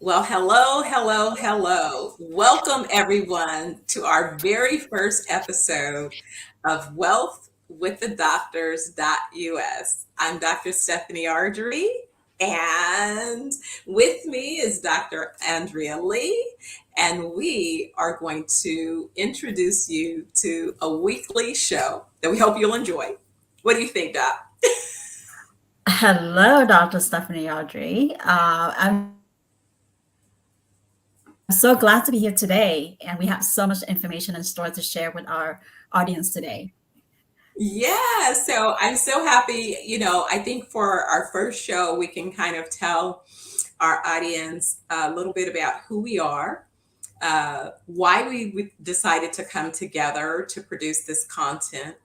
Well, hello, hello, hello. Welcome, everyone, to our very first episode of Wealth with the Doctors.us. I'm Dr. Stephanie Ardrey, and with me is Dr. Andrea Lee, and we are going to introduce you to a weekly show that we hope you'll enjoy. What do you think, Doc? Hello, Dr. Stephanie Ardrey. I'm so glad to be here today, and we have so much information in store to share with our audience today. Yeah, so I'm so happy. I think for our first show, we can kind of tell our audience a little bit about who we are, why we decided to come together to produce this content,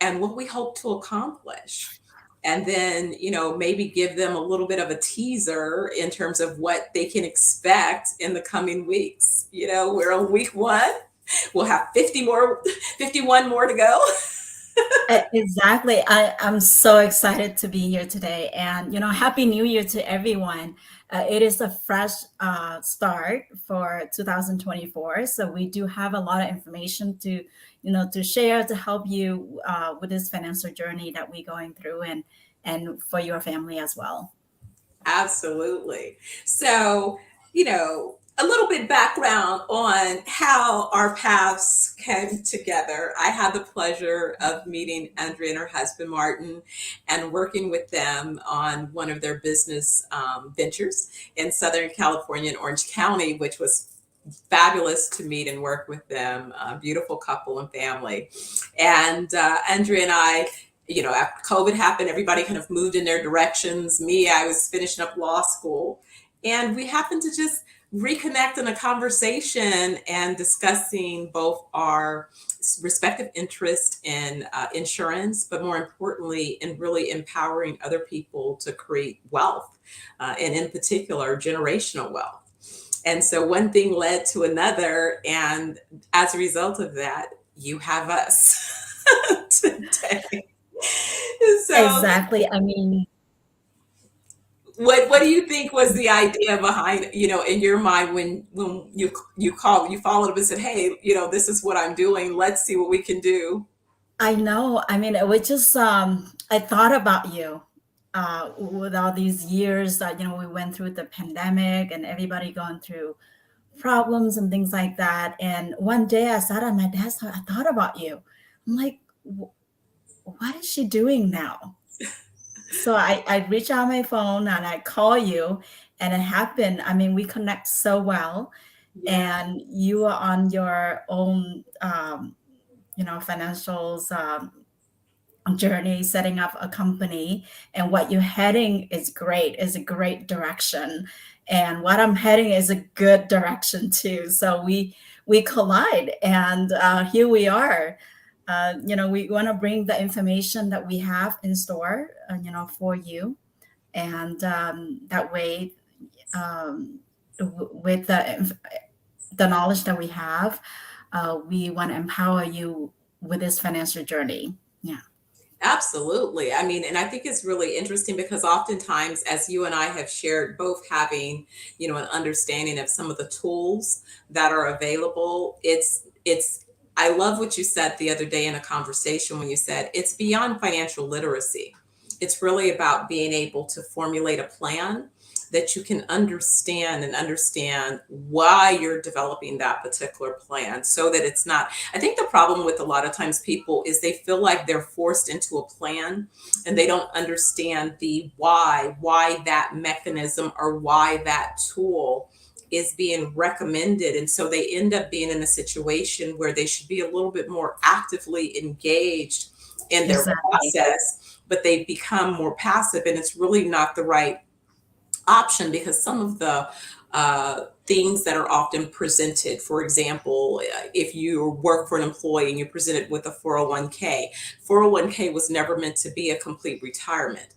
and what we hope to accomplish. And then, maybe give them a little bit of a teaser in terms of what they can expect in the coming weeks. We're on week one. We'll have 51 more to go. Exactly. I'm so excited to be here today. And, Happy New Year to everyone. It is a fresh start for 2024. So we do have a lot of information to share to help you with this financial journey that we're going through and for your family as well. Absolutely. So, a little bit background on how our paths came together. I had the pleasure of meeting Andrea and her husband Martin and working with them on one of their business ventures in Southern California in Orange County, which was fabulous to meet and work with them. A beautiful couple and family. And Andrea and I, after COVID happened, everybody kind of moved in their directions. Me, I was finishing up law school, and we happened to just reconnect in a conversation and discussing both our respective interest in insurance, but more importantly, in really empowering other people to create wealth, and in particular, generational wealth. And so one thing led to another. And as a result of that, you have us today. So Exactly. I mean, what do you think was the idea behind, in your mind when you followed up and said, hey, this is what I'm doing. Let's see what we can do. I know. I mean, it was just I thought about you with all these years that we went through the pandemic and everybody going through problems and things like that. And one day I sat at my desk, I thought about you. I'm like, what is she doing now? So I reach out my phone and I call you, and it happened. I mean, we connect so well, Yeah, and you are on your own, financials. Journey setting up a company, and what you're heading is a great direction, and what I'm heading is a good direction too. So we collide, and here we are. We want to bring the information that we have in store, for you, and that way, um, with the knowledge that we have, we want to empower you with this financial journey. Yeah. absolutely. I mean, and I think it's really interesting because oftentimes, as you and I have shared, both having, an understanding of some of the tools that are available, I love what you said the other day in a conversation when you said it's beyond financial literacy. It's really about being able to formulate a plan that you can understand why you're developing that particular plan so that it's not. I think the problem with a lot of times people is they feel like they're forced into a plan and they don't understand the why that mechanism or why that tool is being recommended. And so they end up being in a situation where they should be a little bit more actively engaged in their Exactly. process, but they become more passive. And it's really not the right option because some of the things that are often presented, for example, if you work for an employee and you're presented with a 401k, 401k was never meant to be a complete retirement.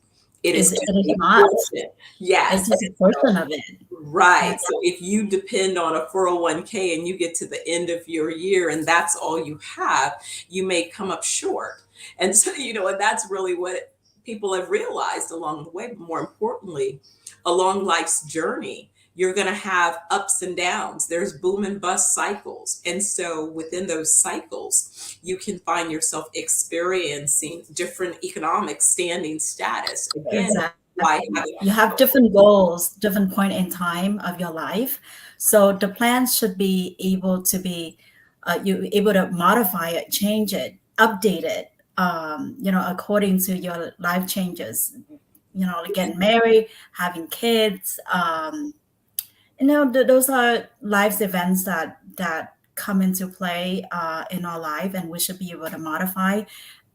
It is It just is a not. portion. It's Yes. just a portion of it. Right. Yeah. So if you depend on a 401k and you get to the end of your year and that's all you have, you may come up short. And so, and that's really what people have realized along the way. But more importantly, along life's journey, you're going to have ups and downs. There's boom and bust cycles. And so within those cycles, you can find yourself experiencing different economic standing status. Again, why Exactly. have You have different goals, different point in time of your life. So the plan should be able to be, you able to modify it, change it, update it, according to your life changes. Like getting married, having kids. Those are life's events that come into play in our life, and we should be able to modify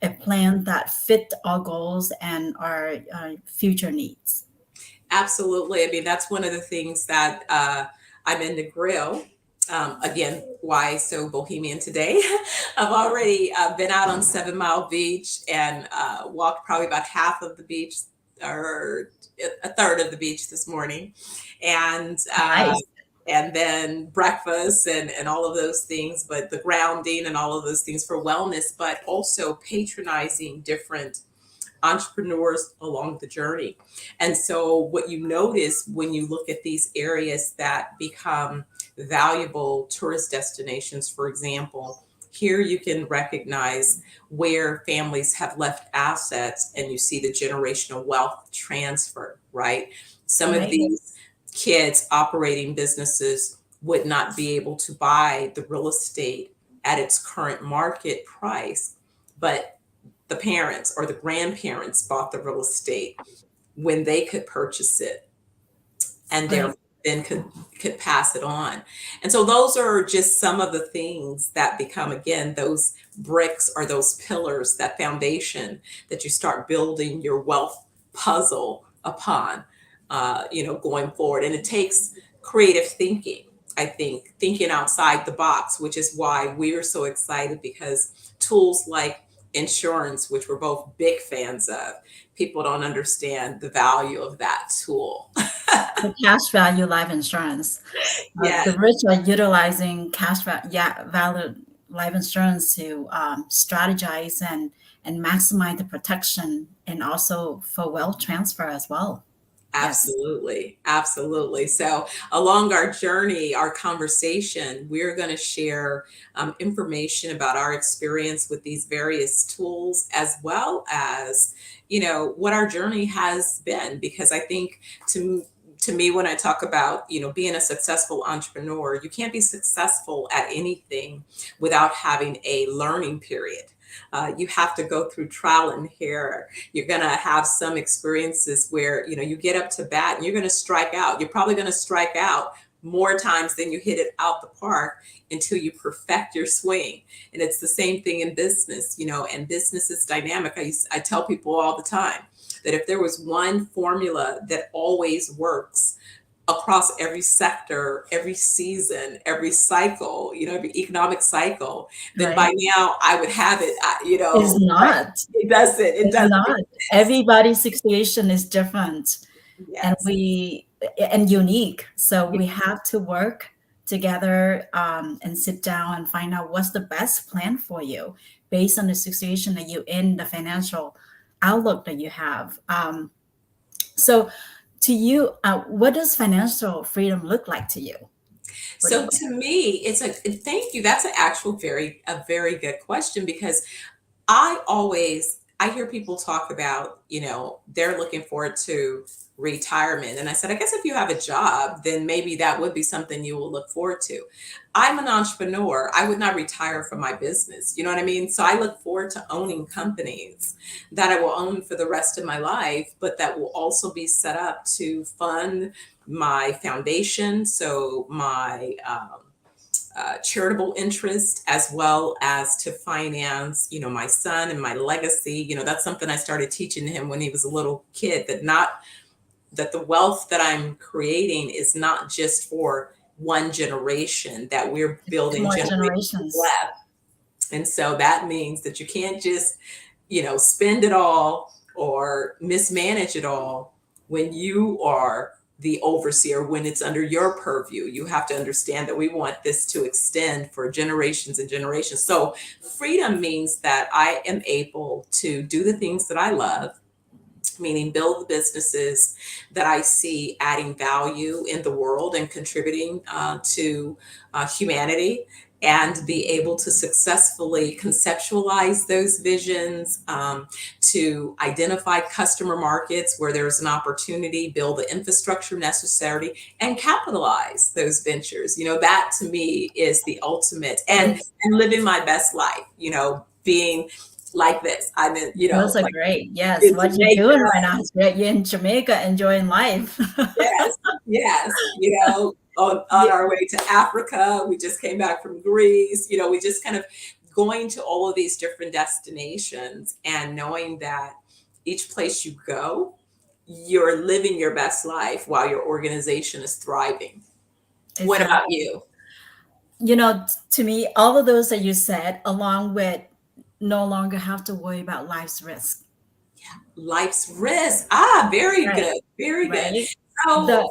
a plan that fit our goals and our future needs. Absolutely. I mean, that's one of the things that I'm in the grill. Again, why so bohemian today? I've already been out on 7 Mile Beach and walked probably about half of the beach or a third of the beach this morning. And Nice. and then breakfast and all of those things, but the grounding and all of those things for wellness, but also patronizing different entrepreneurs along the journey. And so, what you notice when you look at these areas that become valuable tourist destinations, for example, here you can recognize where families have left assets and you see the generational wealth transfer, right? Some of Right. these kids operating businesses would not be able to buy the real estate at its current market price, but the parents or the grandparents bought the real estate when they could purchase it and Right. therefore then could pass it on. And so those are just some of the things that become again those bricks or those pillars, that foundation that you start building your wealth puzzle upon, going forward. And it takes creative thinking. I think thinking outside the box, which is why we're so excited, because tools like insurance, which we're both big fans of, people don't understand the value of that tool. The cash value life insurance. Yeah, The rich are utilizing value life insurance to strategize and maximize the protection, and also for wealth transfer as well. Yes. absolutely. Absolutely. So, along our journey, our conversation, we're going to share information about our experience with these various tools, as well as, what our journey has been. Because I think to me, when I talk about, being a successful entrepreneur, you can't be successful at anything without having a learning period. You have to go through trial and error. You're going to have some experiences where you get up to bat and you're going to strike out. You're probably going to strike out more times than you hit it out the park until you perfect your swing. And it's the same thing in business, and business is dynamic. I tell people all the time that if there was one formula that always works across every sector, every season, every cycle, every economic cycle, then by Right. now I would have it, Is but not. it doesn't, it Is doesn't not. exist. Everybody's situation is different, and Yes. unique. So we have to work together, and sit down and find out what's the best plan for you based on the situation that you're in, the financial outlook that you have. So, to you, what does financial freedom look like to you? What do you So think? to me, thank you. That's an actual a very good question, because I hear people talk about, they're looking forward to retirement. And I said, I guess if you have a job, then maybe that would be something you will look forward to. I'm an entrepreneur. I would not retire from my business. You know what I mean? So I look forward to owning companies that I will own for the rest of my life, but that will also be set up to fund my foundation. So my, charitable interest, as well as to finance, my son and my legacy. That's something I started teaching him when he was a little kid, that the wealth that I'm creating is not just for one generation, that we're Two building more generations generations. left. And so that means that you can't just, spend it all or mismanage it all when you are the overseer, when it's under your purview. You have to understand that we want this to extend for generations and generations. So freedom means that I am able to do the things that I love, meaning build the businesses that I see adding value in the world and contributing to humanity, and be able to successfully conceptualize those visions, to identify customer markets where there's an opportunity, build the infrastructure necessary, and capitalize those ventures. That to me is the ultimate, and It's living my best life. Being like this. I'm in, those are like great. Yes, in what you're Jamaica. doing right now is great. You're in Jamaica enjoying life. Yes, yes. On Yeah, our way to Africa, we just came back from Greece. We just kind of going to all of these different destinations and knowing that each place you go, you're living your best life while your organization is thriving. What about exactly. you? To me, all of those that you said, along with no longer have to worry about life's risk. Life's risk. Ah, very Right. good. Very good. Right. The So,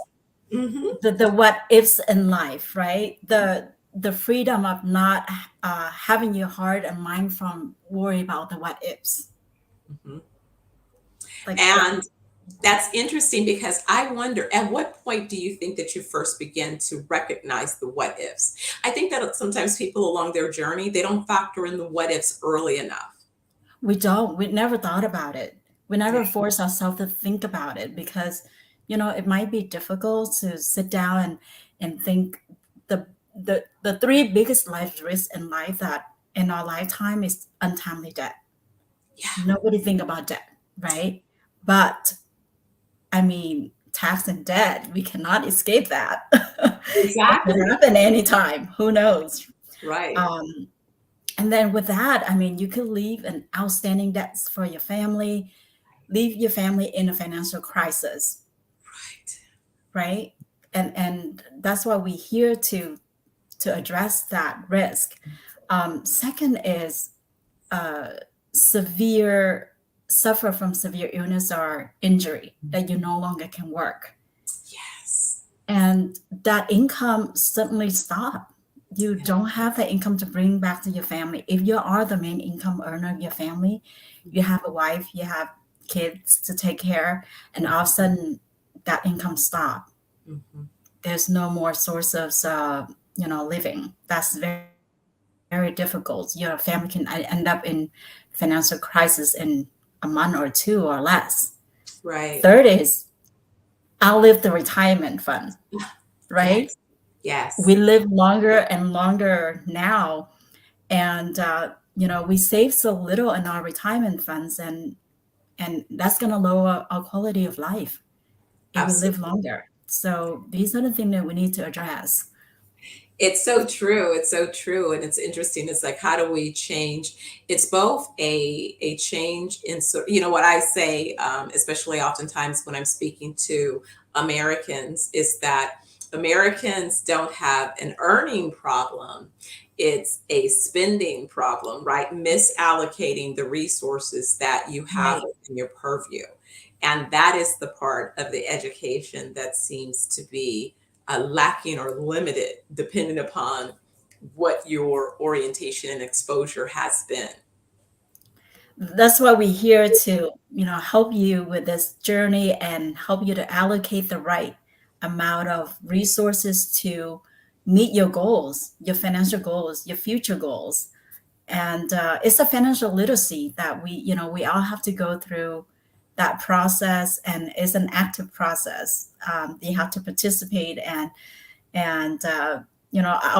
mhm. the what ifs in life, right? The freedom of not having your heart and mind from worry about the what ifs. Mhm. Like that. And that's interesting because I wonder, at what point do you think that you first begin to recognize the what ifs? I think that sometimes people along their journey, they don't factor in the what ifs early enough. We don't. We never thought about it. We Yeah. never force ourselves to think about it because, it might be difficult to sit down and think the the three biggest life risks in life that in our lifetime is untimely death. Yeah, Nobody think about death, right? But I mean, tax and debt, we cannot escape that. It could exactly. happen anytime. Who knows? Right. Um, and then with that, I mean, you could leave an outstanding debts for your family, leave your family in a financial crisis, Right. right? And that's why we're here to address that risk. Second is uh, severe suffer from severe illness or injury that you no longer can work, Yes. and that income suddenly stop. You Yeah. don't have the income to bring back to your family. If you are the main income earner of your family, you have a wife, you have kids to take care, and all of a sudden that income stop. Mhm. There's no more source of living. That's very difficult. Your family can end up in financial crisis in a month or two or less. Third Right. is outlive the retirement fund, right? Yes. We Yes. live longer and longer now, and we save so little in our retirement funds, and that's going to lower our quality of life if we live Absolutely. longer. So these are the things that we need to address. It's so true. It's so true. And it's interesting. It's like, how do we change? It's both a change in, what I say, especially oftentimes when I'm speaking to Americans, is that Americans don't have an earning problem. It's a spending problem, right? Misallocating the resources that you have Right. within your purview. And that is the part of the education that seems to be lacking or limited depending upon what your orientation and exposure has been. That's why we're here to, help you with this journey and help you to allocate the right amount of resources to meet your goals, your financial goals, your future goals. And it's a financial literacy that we all have to go through that process, and it's an active process. You have to participate and our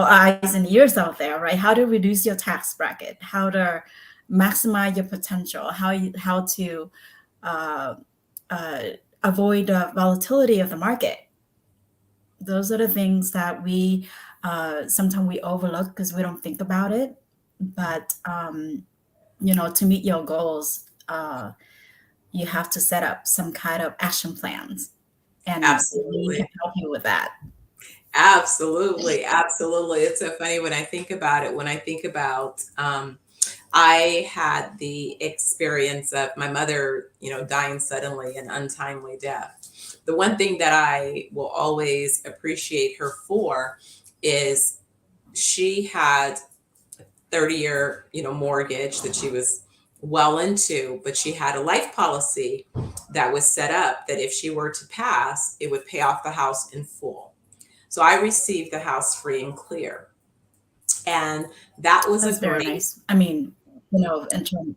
eyes and ears out there, right? How to reduce your tax bracket, how to maximize your potential, how to uh, uh, avoid the volatility of the market. Those are the things that we sometimes we overlook because we don't think about it. But to meet your goals, you have to set up some kind of action plans, and we can Absolutely. help you with that. Absolutely. Absolutely. It's so funny when I think about it. When I think about, I had the experience of my mother, dying suddenly and untimely death. The one thing that I will always appreciate her for is she had 30-year, mortgage that she was well into, but she had a life policy that was set up that if she were to pass, it would pay off the house in full. So I received the house free and clear. And that was a That's very great, nice. I mean, in terms,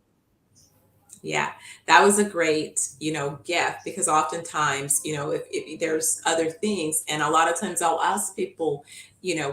yeah, that was a great, gift, because oftentimes, if there's other things, and a lot of times I'll ask people,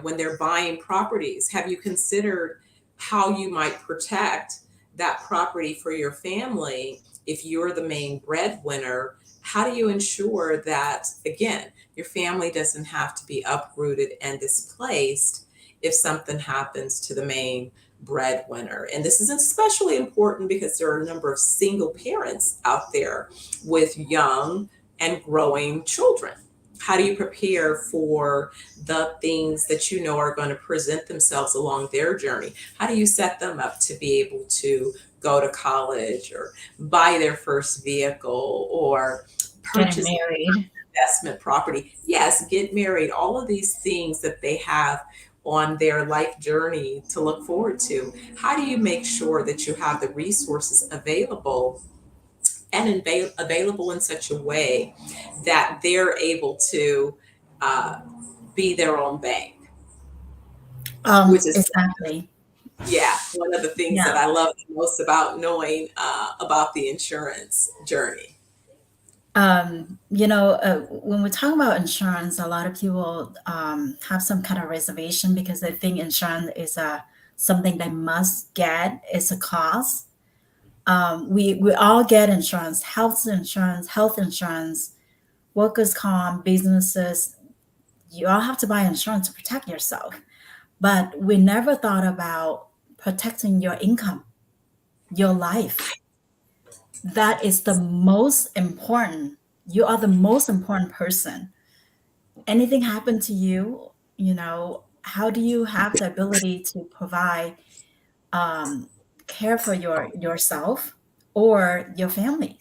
when they're buying properties, have you considered how you might protect that property for your family if you're the main breadwinner? How do you ensure that, again, your family doesn't have to be uprooted and displaced if something happens to the main breadwinner? And this is especially important because there are a number of single parents out there with young and growing children. How do you prepare for the things that you know are going to present themselves along their journey? How do you set them up to be able to go to college or buy their first vehicle or getting purchase married. investment property? Yes, get married, all of these things that they have on their life journey to look forward to. How do you make sure that you have the resources available and available in such a way that they're able to uh, be their own bank? Which is, Exactly. yeah, one of the things that Yeah. I love the most about knowing about the insurance journey. When we talk about insurance, a lot of people have some kind of reservation because they think insurance is something they must get. It's a cost. We all get insurance, health insurance, workers' comp, businesses. You all have to buy insurance to protect yourself. But we never thought about protecting your income, your life. That is the most important. You are the most important person. Anything happen to you, how do you have the ability to provide um, care for yourself or your family?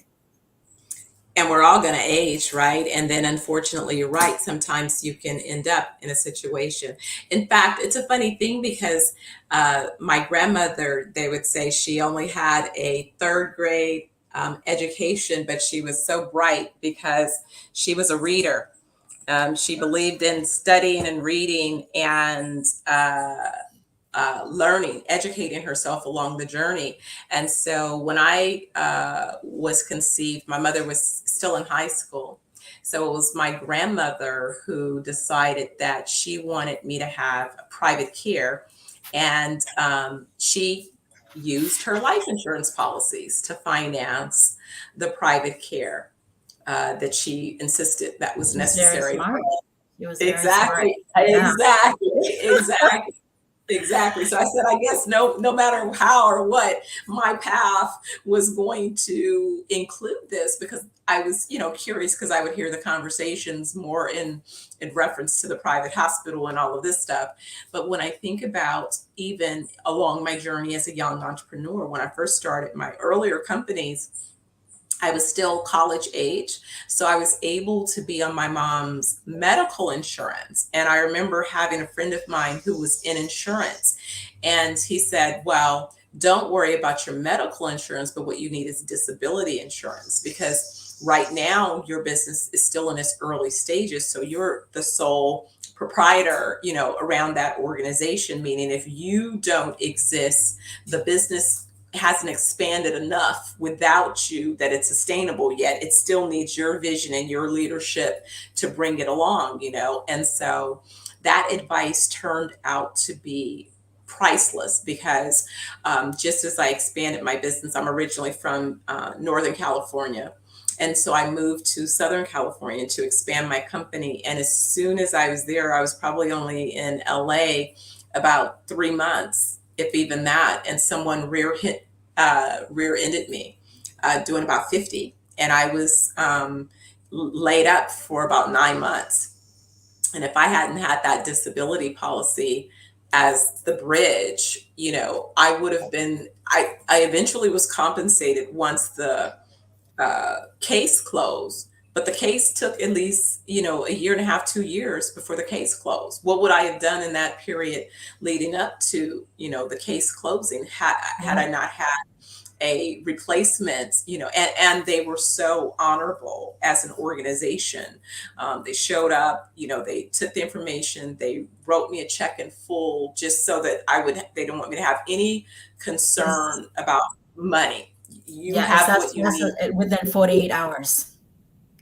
And we're all going to age, right? And then unfortunately, you're right, sometimes you can end up in a situation. In fact, it's a funny thing because my grandmother, they would say she only had a third grade education, but she was so bright because she was a reader. She believed in studying and reading and learning, educating herself along the journey. And so when I was conceived, my mother was still in high school. So it was my grandmother who decided that she wanted me to have private care. And she used her life insurance policies to finance the private care that she insisted that was She was very necessary. smart. She was very smart. Exactly, Yeah. exactly, exactly. Exactly. So I said, I guess no matter how or what, my path was going to include this because I was, curious because I would hear the conversations more in reference to the private hospital and all of this stuff. But when I think about even along my journey as a young entrepreneur, when I first started my earlier companies, I was still college age. So I was able to be on my mom's medical insurance. And I remember having a friend of mine who was in insurance. And he said, well, don't worry about your medical insurance, but what you need is disability insurance because right now your business is still in its early stages. So you're the sole proprietor, around that organization, meaning if you don't exist, the business hasn't expanded enough without you that it's sustainable yet. It still needs your vision and your leadership to bring it along, And so that advice turned out to be priceless because just as I expanded my business, I'm originally from Northern California. And so I moved to Southern California to expand my company. And as soon as I was there, I was probably only in LA about 3 months, if even that. And someone rear-ended me doing about 50. And I was laid up for about 9 months. And if I hadn't had that disability policy as the bridge, I would have been, I eventually was compensated once the case closed. But the case took at least, a year and a half, 2 years before the case closed. What would I have done in that period leading up to, the case closing had I Right. not had a replacement, and they were so honorable as an organization. They showed up, they took the information, they wrote me a check in full just so that they don't want me to have any Yes. concern about money. You Yeah, it's have what you need. within 48 hours.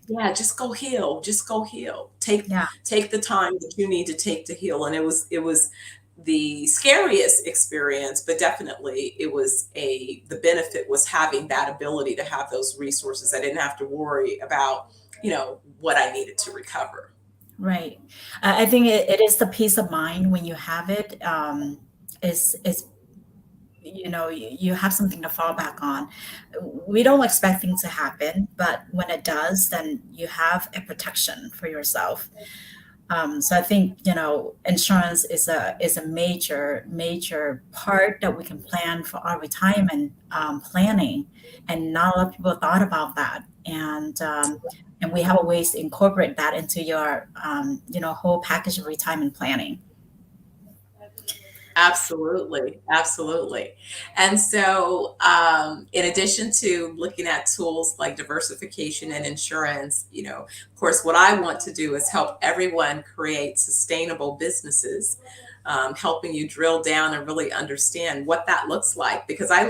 Yeah, just go heal. Just go heal. Take the time that you need to take to heal. And it was the scariest experience, but definitely the benefit was having that ability to have those resources. I didn't have to worry about, what I needed to recover. Right. I think it is the peace of mind when you have it. Is you have something to fall back on. We don't expect things to happen, but when it does, then you have a protection for yourself. So I think insurance is a major part that we can plan for our retirement planning, and not a lot of people thought about that. And we have a ways to incorporate that into your whole package of retirement planning. Absolutely, absolutely. And so, in addition to looking at tools like diversification and insurance, of course, what I want to do is help everyone create sustainable businesses, helping you drill down and really understand what that looks like. Because I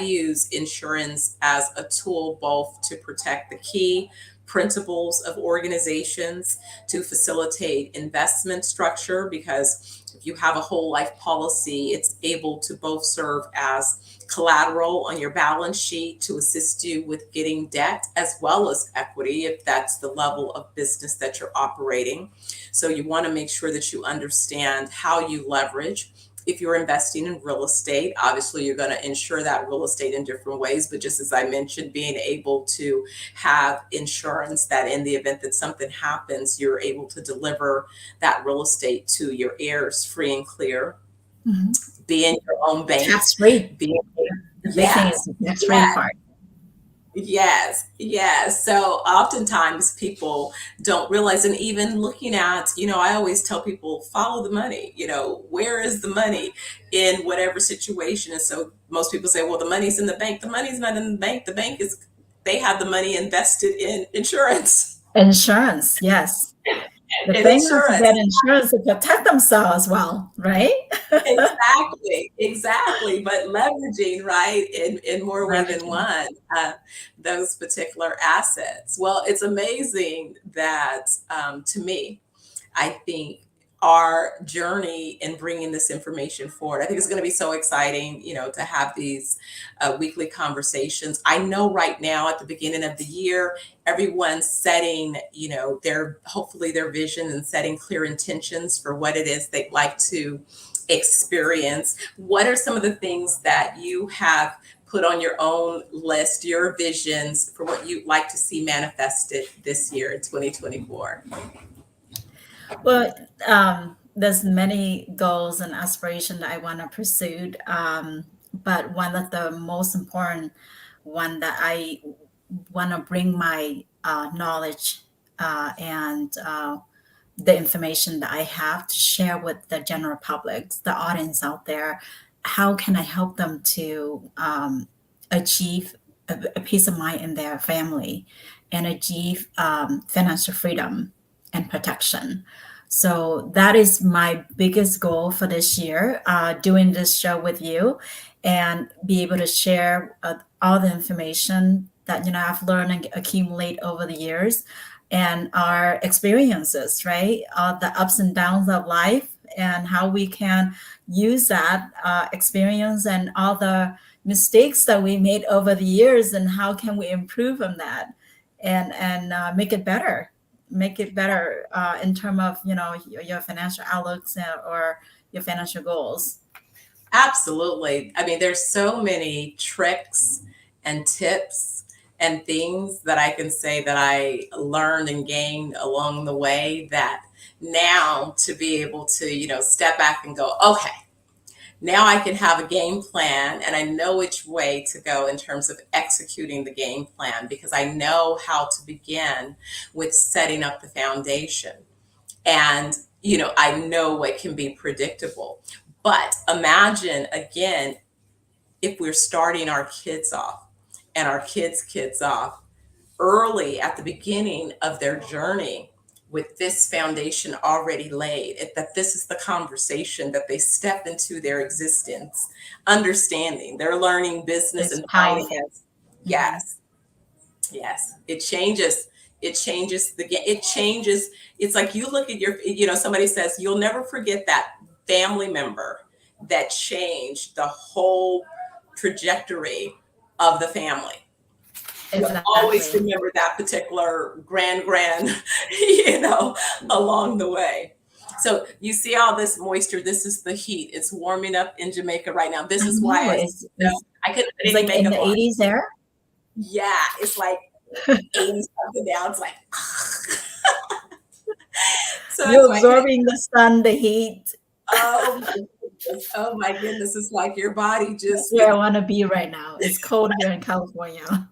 use insurance as a tool both to protect the key principles of organizations, to facilitate investment structure, because if you have a whole life policy, it's able to both serve as collateral on your balance sheet to assist you with getting debt as well as equity if that's the level of business that you're operating. So you want to make sure that you understand how you leverage. If you're investing in real estate, obviously you're going to insure that real estate in different ways. But just as I mentioned, being able to have insurance that in the event that something happens, you're able to deliver that real estate to your heirs free and clear, Mhm. being your own bank, Tax free. being, The big thing is yes, the tax free yes. part. Yes, yes. So oftentimes people don't realize, and even looking at, I always tell people, follow the money, where is the money in whatever situation? And so most people say, well, the money's in the bank. The money's not in the bank. They have the money invested in insurance. Insurance, yes. The In thing is to insurance. get insurance to protect themselves well, right? Exactly, exactly. But leveraging, right, in more way than Leveraging. one, those particular assets. Well, it's amazing that, to me, I think our journey in bringing this information forward, I think it's going to be so exciting, to have these weekly conversations. I know right now at the beginning of the year, everyone's setting, hopefully their vision and setting clear intentions for what it is they'd like to experience. What are some of the things that you have put on your own list, your visions for what you'd like to see manifested this year in 2024? Well, there's many goals and aspirations that I want to pursue, but one of the most important one that I want to bring my knowledge and the information that I have to share with the general public, the audience out there. How can I help them to achieve a peace of mind in their family and achieve financial freedom and protection? So that is my biggest goal for this year, doing this show with you and be able to share all the information that I've learned and accumulate over the years and our experiences, right? The ups and downs of life and how we can use that experience and all the mistakes that we made over the years and how can we improve on that and make it better in terms of your financial outlooks or your financial goals. Absolutely. I mean, there's so many tricks and tips and things that I can say that I learned and gained along the way, that now to be able to, step back and go, okay, now I can have a game plan and I know which way to go in terms of executing the game plan, because I know how to begin with setting up the foundation. And, I know what can be predictable. But imagine again, if we're starting our kids off and our kids off early at the beginning of their journey with this foundation already laid, that this is the conversation that they step into their existence, understanding they're learning business It's and powerful. finance. Mhm. Yes, yes, it changes. It's like you look at somebody says you'll never forget that family member that changed the whole trajectory of the family. You'll always Exactly. remember that particular grand, you know, along the way. So you see all this moisture. This is the heat. It's warming up in Jamaica right now. This I is why know I couldn't put it's any like in makeup the on. 80s there. Yeah, it's like 80 something now. It's like, so that's You're why I couldn't. absorbing the sun, the heat. Oh my goodness. Oh my goodness. It's like your body That's just where is I want to be right now. It's cold here in California.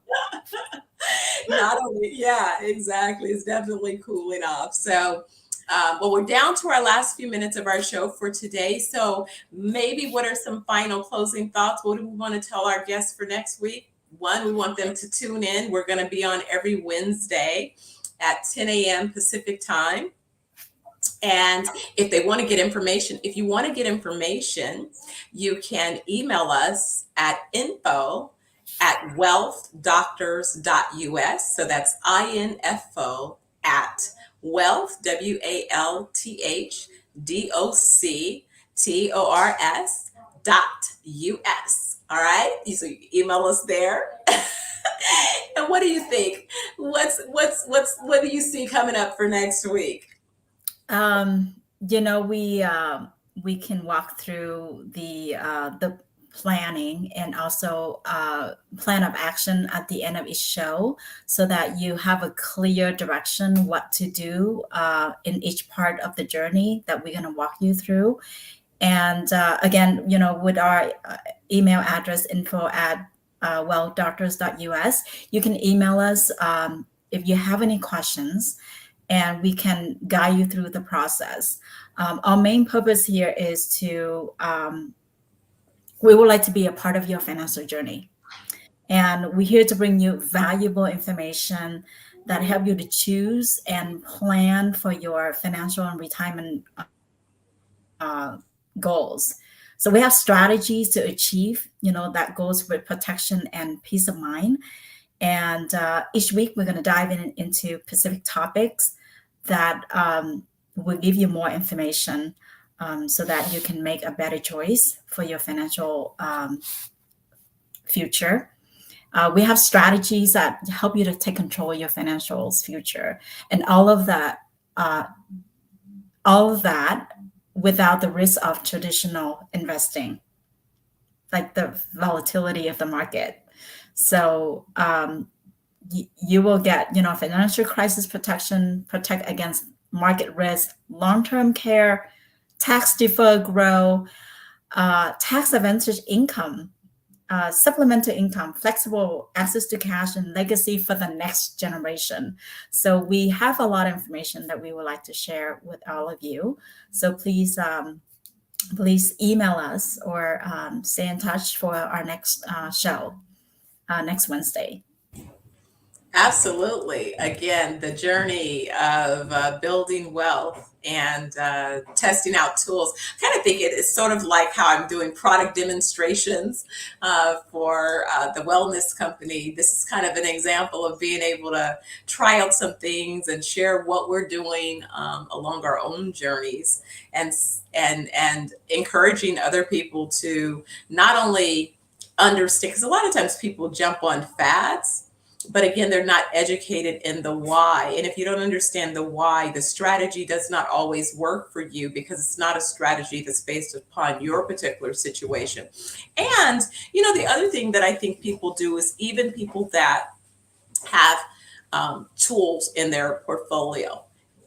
not only, yeah, exactly. It's definitely cooling off. So, well, we're down to our last few minutes of our show for today. So, maybe what are some final closing thoughts? What do we want to tell our guests for next week? One, we want them to tune in. We're going to be on every Wednesday at 10 a.m. Pacific time. And if they want to get information, if you want to get information, you can email us at info@wealthdoctors.us. So that's info at wealth, WALTHDOCTORS All right. So you email us there. And what do you think? What do you see coming up for next week? Um, you know, we can walk through the planning and also plan of action at the end of each show so that you have a clear direction what to do in each part of the journey that we're going to walk you through. And again, with our email address info@wealthdoctors.us, you can email us if you have any questions, and we can guide you through the process. Our main purpose here is we would like to be a part of your financial journey. And we're here to bring you valuable information that help you to choose and plan for your financial and retirement goals. So we have strategies to achieve, that goes with protection and peace of mind. And each week we're going to dive into specific topics that will give you more information so that you can make a better choice for your financial future. We have strategies that help you to take control of your financial future, and uh, all of that without the risk of traditional investing, like the volatility of the market. So you will get, financial crisis protection, protect against market risk, long-term care, tax deferred growth, tax advantage income, supplemental income, flexible access to cash, and legacy for the next generation. So we have a lot of information that we would like to share with all of you. So please email us or stay in touch for our next show next Wednesday. Absolutely. Again, the journey of building wealth and testing out tools. I kind of think it is sort of like how I'm doing product demonstrations for the wellness company. This is kind of an example of being able to try out some things and share what we're doing along our own journeys, and and encouraging other people to not only understand, because a lot of times people jump on fads, but again, they're not educated in the why. And if you don't understand the why, the strategy does not always work for you because it's not a strategy that's based upon your particular situation. And, the other thing that I think people do is, even people that have tools in their portfolio,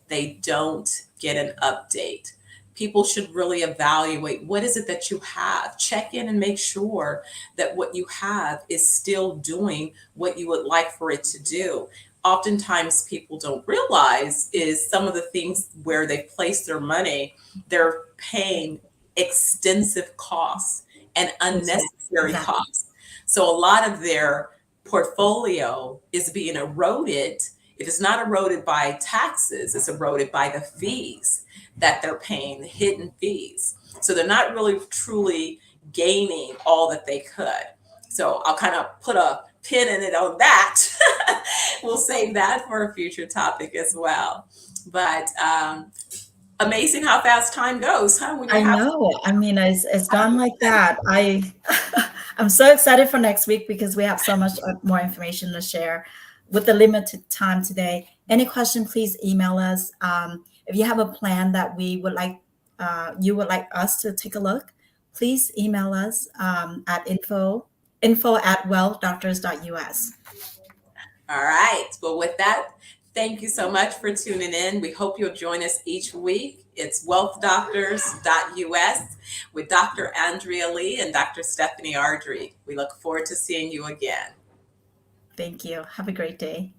they don't get an update. People should really evaluate, what is it that you have? Check in and make sure that what you have is still doing what you would like for it to do. Oftentimes people don't realize is some of the things where they place their money, they're paying extensive costs and unnecessary Exactly. costs. So a lot of their portfolio is being eroded. It is not eroded by taxes, it's eroded by the fees that they're paying, the hidden fees. So they're not really truly gaining all that they could. So I'll kind of put a pin in it on that. We'll save that for a future topic as well. But amazing how fast time goes, huh? When you're I having know. I mean, it's gone like that. I'm so excited for next week because we have so much more information to share with the limited time today. Any question, please email us. If you have a plan that we would like, you would like us to take a look, please email us at info at wealthdoctors.us. all right. Well, with that, thank you so much for tuning in. We hope you'll join us each week. It's wealthdoctors.us with Dr. Andrea Lee and Dr. Stephanie Ardrey. We look forward to seeing you again. Thank you. Have a great day.